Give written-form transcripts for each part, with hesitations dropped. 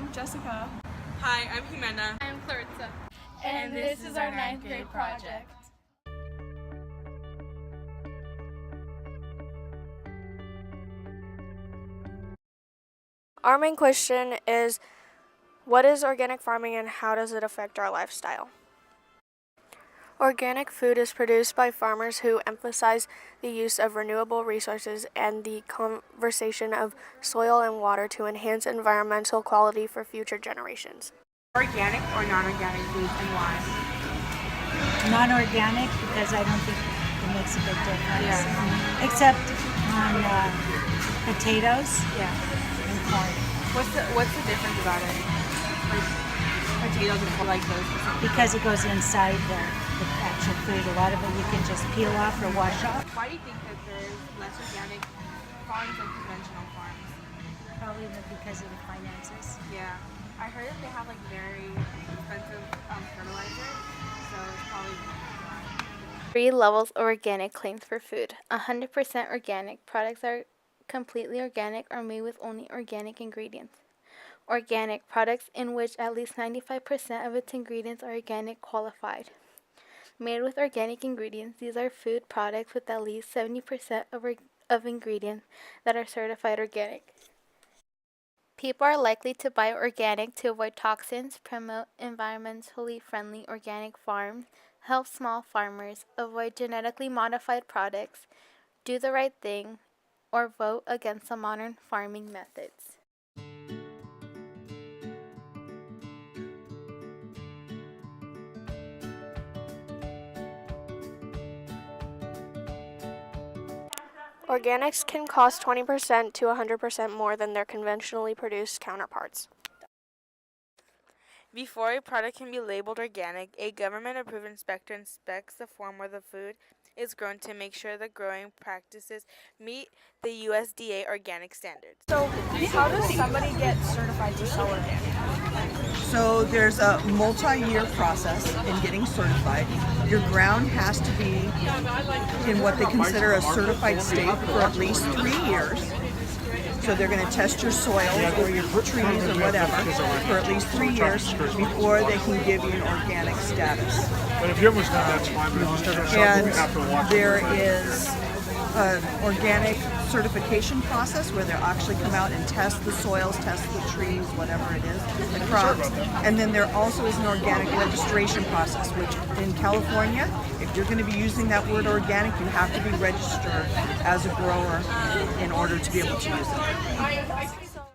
I'm Jessica. Hi, I'm Jimena. I'm Clarissa. And this is our ninth grade project. Our main question is, what is organic farming and how does it affect our lifestyle? Organic food is produced by farmers who emphasize the use of renewable resources and the conservation of soil and water to enhance environmental quality for future generations. Organic or non-organic foods and why? Non-organic because I don't think it makes a big difference. Yeah. Except on potatoes and corn. What's the difference about it? Like potatoes and like those. Because it goes inside the actual food. A lot of it you can just peel off or wash off. Why do you think that there's less organic farms than conventional farms? Probably because of the finances. Yeah. I heard that they have like very expensive fertilizer, so it's probably why. 3 levels of organic claims for food. 100% organic products are completely organic or made with only organic ingredients. Organic products in which at least 95% of its ingredients are organic qualified. Made with organic ingredients, these are food products with at least 70% of ingredients that are certified organic. People are likely to buy organic to avoid toxins, promote environmentally friendly organic farms, help small farmers, avoid genetically modified products, do the right thing, or vote against the modern farming methods. Organics can cost 20% to 100% more than their conventionally produced counterparts. Before a product can be labeled organic, a government-approved inspector inspects the farm where the food is grown to make sure the growing practices meet the USDA organic standards. So, how does somebody get certified to sell organic? So there's a multi-year process in getting certified. Your ground has to be in what they consider a certified state for at least 3 years. So they're going to test your soils or your trees or whatever for at least 3 years before they can give you an organic status. But if you almost done that's fine, but if you start And we have to watch there is an organic certification process where they'll actually come out and test the soils, test the trees, whatever it is, the crops. And then there also is an organic registration process, which in California, if you're going to be using that word organic, you have to be registered as a grower in order to be able to use it.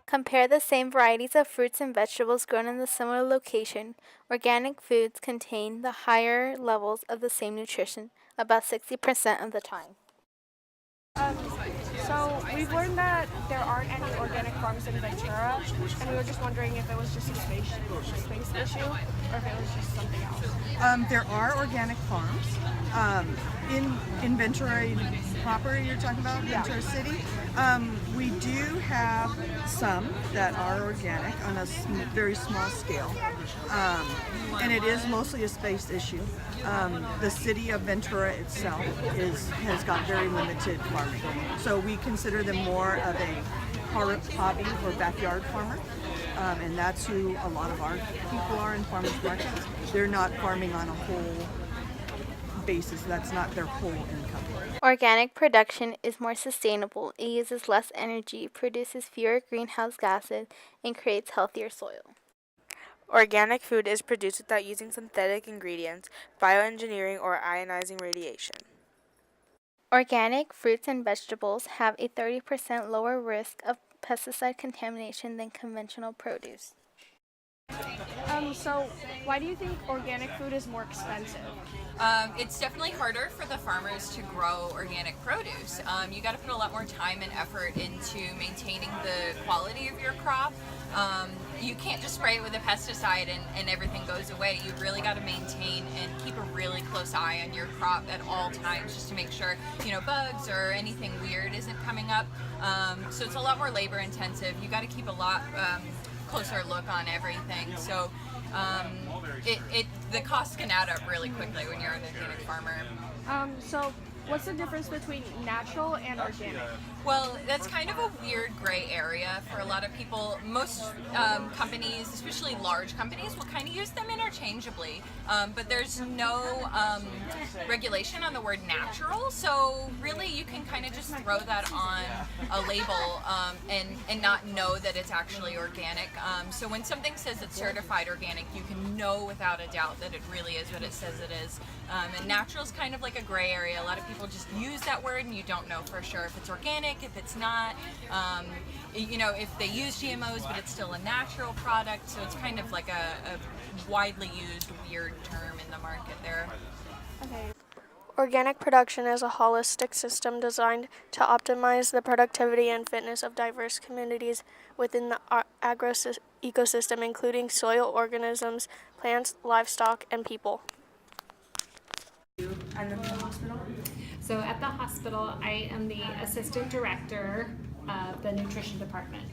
Compare the same varieties of fruits and vegetables grown in a similar location. Organic foods contain the higher levels of the same nutrition, about 60% of the time. So, we've learned that there aren't any organic farms in Ventura, and we were just wondering if it was just a space issue or if it was just something else. There are organic farms in Ventura proper. You're talking about Ventura City. We do have some that are organic on a very small scale, and it is mostly a space issue. The city of Ventura itself has got very limited farming, so we consider them more of a hobby or backyard farmer. And that's who a lot of our people are in farmers markets. They're not farming on a whole basis. That's not their whole income. Organic production is more sustainable. It uses less energy, produces fewer greenhouse gases, and creates healthier soil. Organic food is produced without using synthetic ingredients, bioengineering, or ionizing radiation. Organic fruits and vegetables have a 30% lower risk of pesticide contamination than conventional produce. So, why do you think organic food is more expensive? It's definitely harder for the farmers to grow organic produce. You got to put a lot more time and effort into maintaining the quality of your crop. You can't just spray it with a pesticide and everything goes away. You really got to maintain and keep a really close eye on your crop at all times just to make sure, bugs or anything weird isn't coming up. So it's a lot more labor intensive. You got to keep a lot closer look on everything. So the costs can add up really quickly when you're an organic farmer. So, what's the difference between natural and organic? Well, that's kind of a weird gray area for a lot of people. Most companies, especially large companies, will kind of use them interchangeably, but there's no regulation on the word natural, so really you can kind of just throw that on a label and not know that it's actually organic. So when something says it's certified organic, you can know without a doubt that it really is what it says it is. And natural is kind of like a gray area. A lot of people just use that word and you don't know for sure if it's organic, if it's not, you know, if they use GMOs but it's still a natural product, so it's kind of like a widely used weird term in the market there. Okay. Organic production is a holistic system designed to optimize the productivity and fitness of diverse communities within the ecosystem, including soil organisms, plants, livestock, and people. So at the hospital, I am the assistant director of the nutrition department.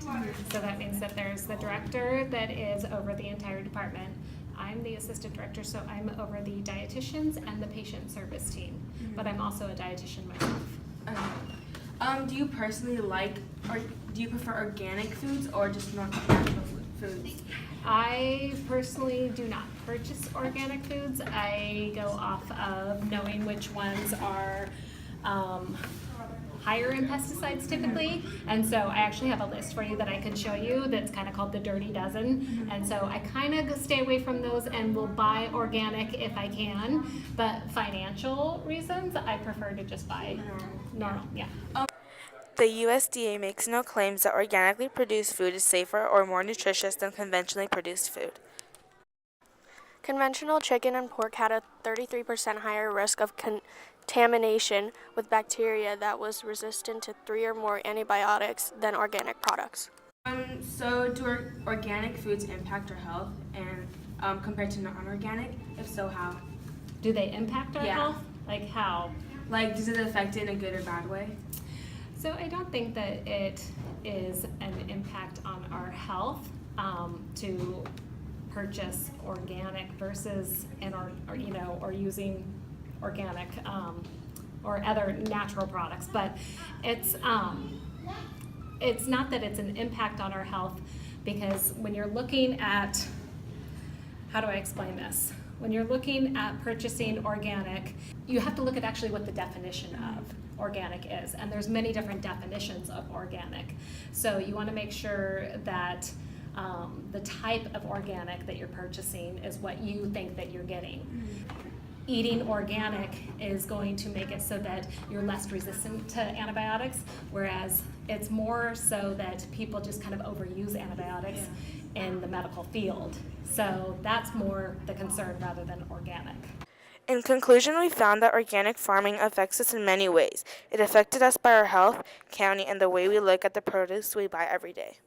So that means that there's the director that is over the entire department. I'm the assistant director, so I'm over the dietitians and the patient service team. But I'm also a dietitian myself. Do you personally like, or do you prefer organic foods or just natural foods? I personally do not purchase organic foods. I go off of knowing which ones are higher in pesticides typically, and so I actually have a list for you that I can show you that's kind of called the Dirty Dozen, and so I kind of stay away from those and will buy organic if I can, but financial reasons I prefer to just buy normal. The USDA makes no claims that organically produced food is safer or more nutritious than conventionally produced food. Conventional chicken and pork had a 33% higher risk of contamination with bacteria that was resistant to 3 or more antibiotics than organic products. So do organic foods impact our health and compared to non-organic? If so, how? Do they impact our health? Like how? Like, does it affect it in a good or bad way? So I don't think that it is an impact on our health to purchase organic versus or using organic or other natural products, but it's not that it's an impact on our health, because when you're looking at, how do I explain this? When you're looking at purchasing organic, you have to look at actually what the definition of organic is, and there's many different definitions of organic. So you want to make sure that the type of organic that you're purchasing is what you think that you're getting. Eating organic is going to make it so that you're less resistant to antibiotics, whereas it's more so that people just kind of overuse antibiotics in the medical field. So that's more the concern rather than organic. In conclusion, we found that organic farming affects us in many ways. It affected us by our health, county, and the way we look at the produce we buy every day.